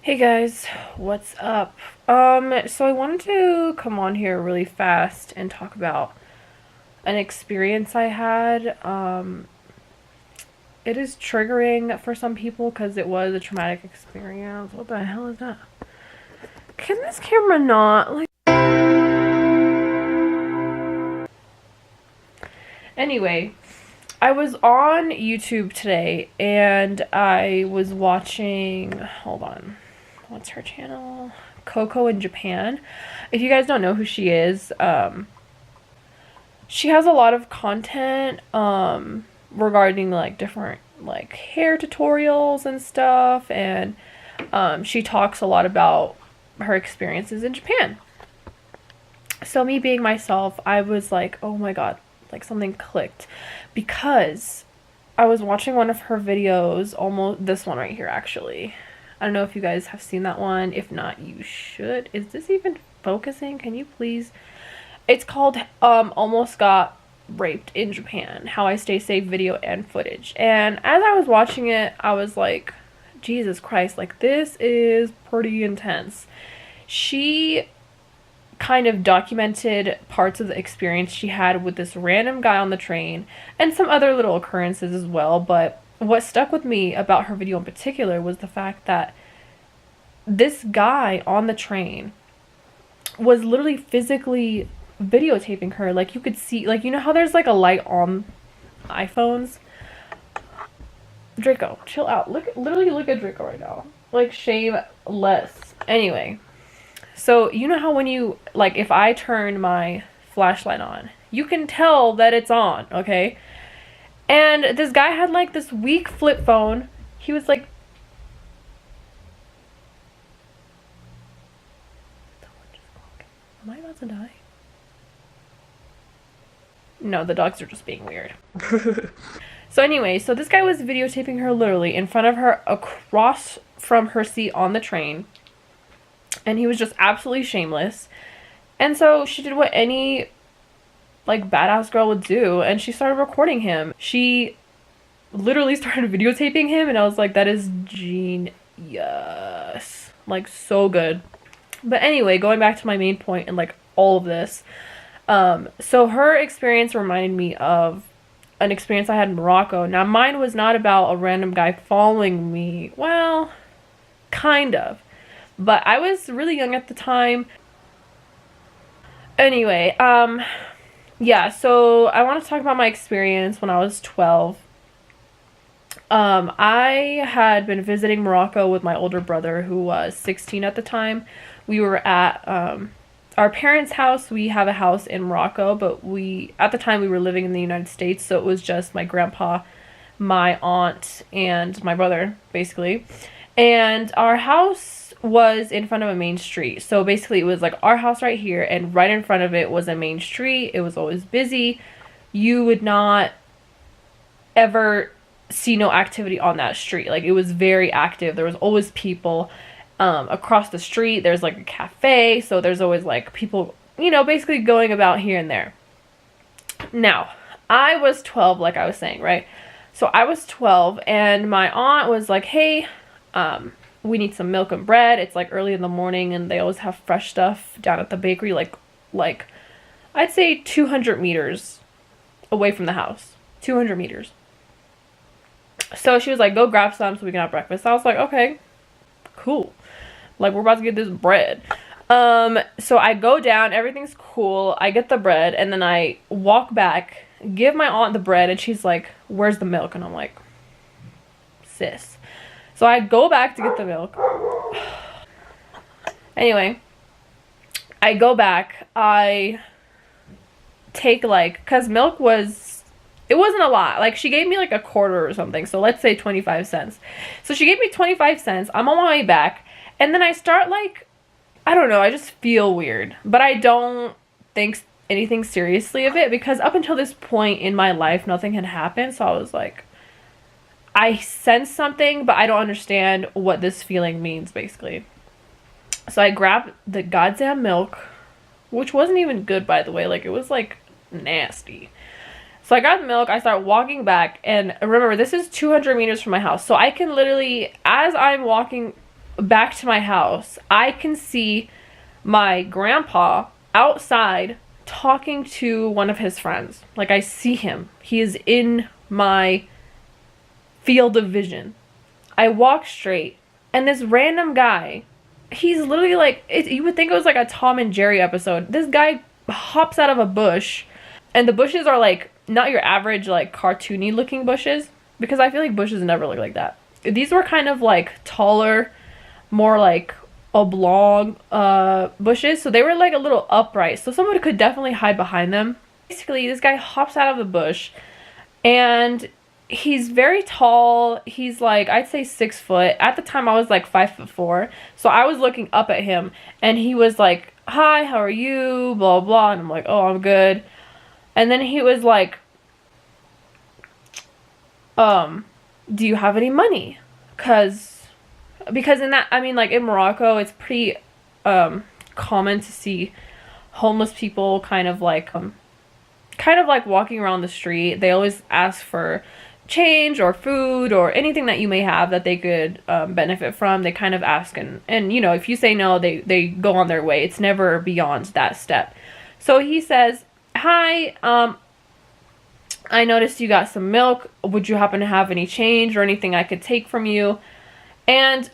Hey guys, what's up? So I wanted to come on here really fast and talk about an experience I had. It is triggering for some people because it was a traumatic experience. What the hell is that? Can this camera not, like... Anyway, I was on YouTube today and I was watching, hold on, what's her channel? Coco in Japan. If you guys don't know who she is, she has a lot of content regarding like different like hair tutorials and stuff, and she talks a lot about her experiences in Japan. So me being myself, I was like, oh my god, like something clicked, because I was watching one of her videos, almost this one right here actually. I don't know if you guys have seen that one. If not, you should. Is this even focusing? Can you please? It's called Almost Got Raped in Japan, How I Stay Safe Video and Footage. And as I was watching it, I was like, Jesus Christ, like this is pretty intense. She kind of documented parts of the experience she had with this random guy on the train and some other little occurrences as well, but what stuck with me about her video in particular was the fact that this guy on the train was literally physically videotaping her. Like, you could see, like, you know how there's like a light on iPhones? Draco, chill out. Literally look at Draco right now. Like, shameless. Anyway, so you know how when you, like, if I turn my flashlight on, you can tell that it's on, okay? And this guy had like this weak flip phone. He was like, am I about to die? No, the dogs are just being weird. So anyway, so this guy was videotaping her literally in front of her across from her seat on the train. And he was just absolutely shameless. And so she did what any like badass girl would do, and she started recording him. She literally started videotaping him, and I was like, that is genius. Like, so good. But anyway, going back to my main point and like all of this. So her experience reminded me of an experience I had in Morocco. Now, mine was not about a random guy following me. Well, kind of. But I was really young at the time. Anyway, yeah, so I want to talk about my experience when I was 12. I had been visiting Morocco with my older brother, who was 16 at the time. We were at our parents' house. We have a house in Morocco, but at the time we were living in the United States, so it was just my grandpa, my aunt, and my brother, basically. And our house was in front of a main street. So basically it was like our house right here, and right in front of it was a main street. It was always busy. You would not ever see no activity on that street. Like, it was very active. There was always people across the street. There's like a cafe, so there's always like people, you know, basically going about here and there. Now, I was 12, like I was saying, right? So I was 12, and my aunt was like, hey, we need some milk and bread. It's like early in the morning, and they always have fresh stuff down at the bakery, like I'd say 200 meters away from the house. 200 meters. So she was like, go grab some so we can have breakfast. I was like, okay, cool. Like, we're about to get this bread. So I go down, everything's cool. I get the bread, and then I walk back, give my aunt the bread, and she's like, where's the milk? And I'm like, sis. So I go back to get the milk. Anyway, I go back. I take like, cause milk was, it wasn't a lot. Like, she gave me like a quarter or something. So let's say 25 cents. So she gave me 25 cents. I'm on my way back. And then I start like, I don't know, I just feel weird. But I don't think anything seriously of it, because up until this point in my life, nothing had happened. So I was like, I sense something, but I don't understand what this feeling means, basically. So I grabbed the goddamn milk, which wasn't even good, by the way. Like, it was, like, nasty. So I grabbed the milk, I start walking back, and remember, this is 200 meters from my house. So I can literally, as I'm walking back to my house, I can see my grandpa outside talking to one of his friends. Like, I see him. He is in my field of vision. I walk straight, and this random guy, he's literally like, you would think it was like a Tom and Jerry episode. This guy hops out of a bush, and the bushes are like not your average like cartoony looking bushes, because I feel like bushes never look like that. These were kind of like taller, more like oblong bushes, so they were like a little upright, so someone could definitely hide behind them. Basically, this guy hops out of the bush, and he's very tall. He's like, I'd say 6 foot. At the time I was like 5'4", so I was looking up at him, and he was like, hi, how are you, blah blah, and I'm like, oh, I'm good. And then he was like, do you have any money? Because in that, I mean, like in Morocco, it's pretty common to see homeless people kind of like walking around the street. They always ask for change or food or anything that you may have that they could benefit from. They kind of ask, and you know, if you say no, they go on their way. It's never beyond that step. So he says, hi, I noticed you got some milk. Would you happen to have any change or anything I could take from you? And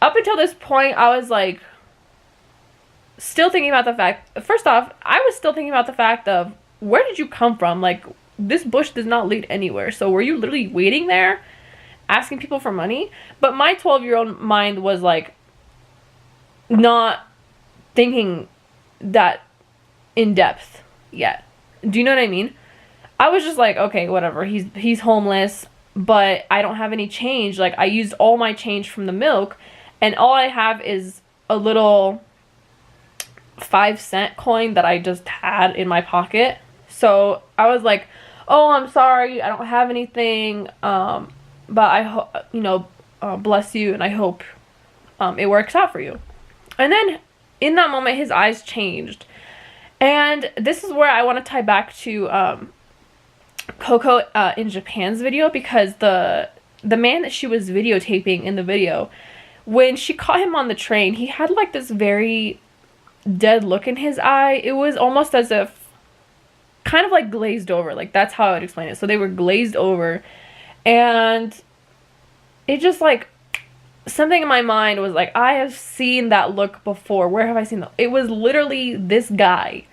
up until this point, I was like, still thinking about the fact, first off, I was still thinking about the fact of, where did you come from? Like, this bush does not lead anywhere. So were you literally waiting there, asking people for money? But my 12-year-old mind was like, not thinking that in depth yet. Do you know what I mean? I was just like, okay, whatever. He's homeless, but I don't have any change. Like, I used all my change from the milk, and all I have is a little 5-cent coin that I just had in my pocket. So I was like, oh, I'm sorry, I don't have anything, but I hope, you know, bless you, and I hope it works out for you. And then in that moment, his eyes changed. And this is where I want to tie back to Coco in Japan's video, because the man that she was videotaping in the video, when she caught him on the train, he had like this very dead look in his eye. It was almost as if kind of like glazed over. Like, that's how I would explain it. So they were glazed over, and it just like, something in my mind was like, I have seen that look before. Where have I seen that? It was literally this guy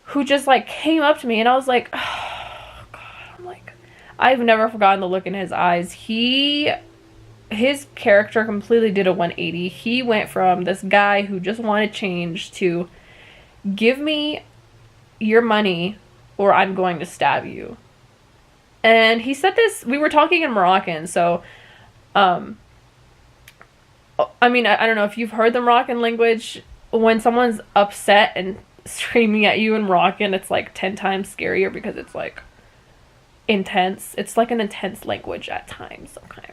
who just like came up to me, and I was like, oh god, I'm like, I've never forgotten the look in his eyes. His character completely did a 180. He went from this guy who just wanted change to, give me your money or I'm going to stab you. And he said this, we were talking in Moroccan, so I mean, I don't know if you've heard the Moroccan language. When someone's upset and screaming at you in Moroccan, it's like 10 times scarier because it's like intense. It's like an intense language at times. Okay,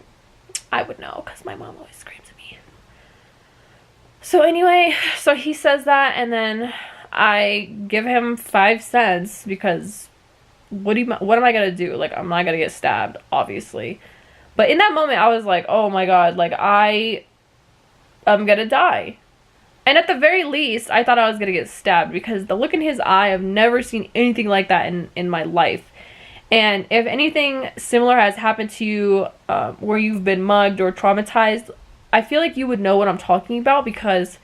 I would know because my mom always screams at me. So anyway, so he says that, and then I give him 5 cents because what am I gonna do? Like, I'm not gonna get stabbed, obviously. But in that moment, I was like, oh my god, like, I'm gonna die. And at the very least, I thought I was gonna get stabbed, because the look in his eye, I've never seen anything like that in my life. And if anything similar has happened to you, where you've been mugged or traumatized, I feel like you would know what I'm talking about, because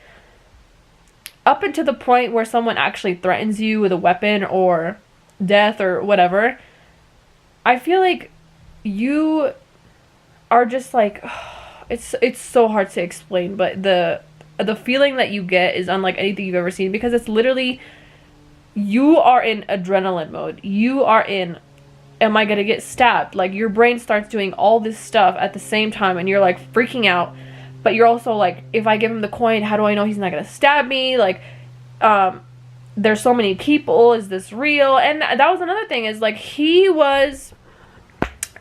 up until the point where someone actually threatens you with a weapon or death or whatever, I feel like you are just like, it's so hard to explain, but the feeling that you get is unlike anything you've ever seen, because it's literally, you are in adrenaline mode. You are in, am I gonna get stabbed? Like, your brain starts doing all this stuff at the same time, and you're like freaking out, but you're also like, if I give him the coin, how do I know he's not gonna stab me? Like, there's so many people, is this real? And that was another thing, is like, he was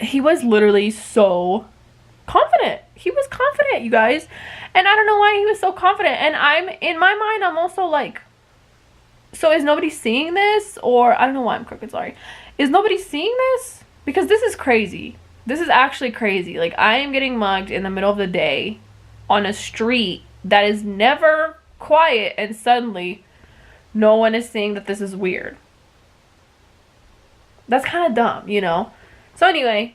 literally so confident. He was confident, you guys. And I don't know why he was so confident. And in my mind, I'm also like, so is nobody seeing this? Or, I don't know why I'm crooked, sorry. Is nobody seeing this? Because this is crazy. This is actually crazy. Like, I am getting mugged in the middle of the day. on a street that is never quiet, and suddenly no one is saying that this is weird. That's kind of dumb, you know? So anyway,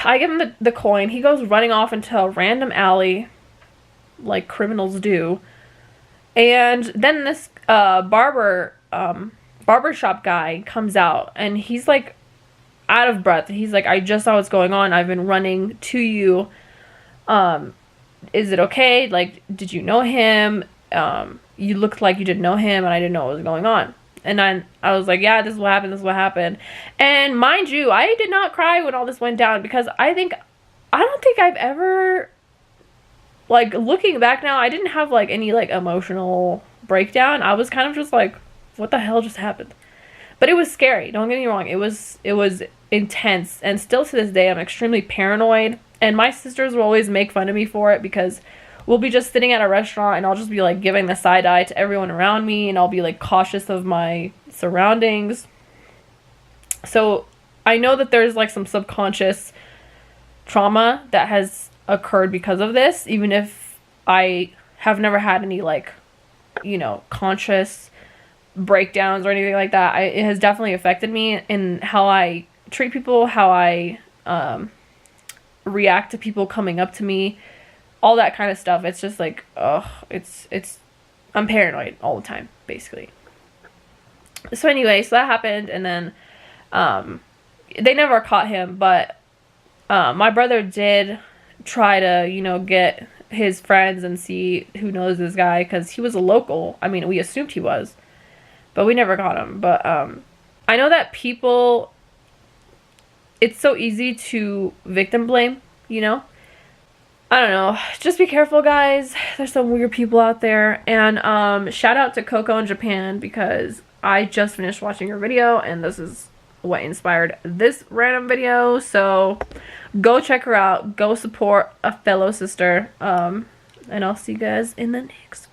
I give him the coin. He goes running off into a random alley, like criminals do. And then this barbershop guy comes out, and he's like out of breath. He's like, I just saw what's going on. I've been running to you. Is it okay? Like, did you know him? You looked like you didn't know him, and I didn't know what was going on. And I was like, yeah, this is what happened, this is what happened. And mind you, I did not cry when all this went down, because I don't think I've ever, like, looking back now, I didn't have, like, any, like, emotional breakdown. I was kind of just like, what the hell just happened? But it was scary, don't get me wrong. It was intense, and still to this day, I'm extremely paranoid. And my sisters will always make fun of me for it, because we'll be just sitting at a restaurant and I'll just be like giving the side eye to everyone around me, and I'll be like cautious of my surroundings. So I know that there's like some subconscious trauma that has occurred because of this, even if I have never had any like, you know, conscious breakdowns or anything like that. It has definitely affected me in how I treat people, how I react to people coming up to me, all that kind of stuff. It's just like, I'm paranoid all the time, basically. So anyway, so that happened, and then they never caught him, but my brother did try to, you know, get his friends and see who knows this guy, because he was a local. I mean, we assumed he was, but we never got him. But I know that people, it's so easy to victim blame, you know? I don't know. Just be careful, guys. There's some weird people out there. And shout out to Coco in Japan, because I just finished watching her video, and this is what inspired this random video. So go check her out. Go support a fellow sister. And I'll see you guys in the next video.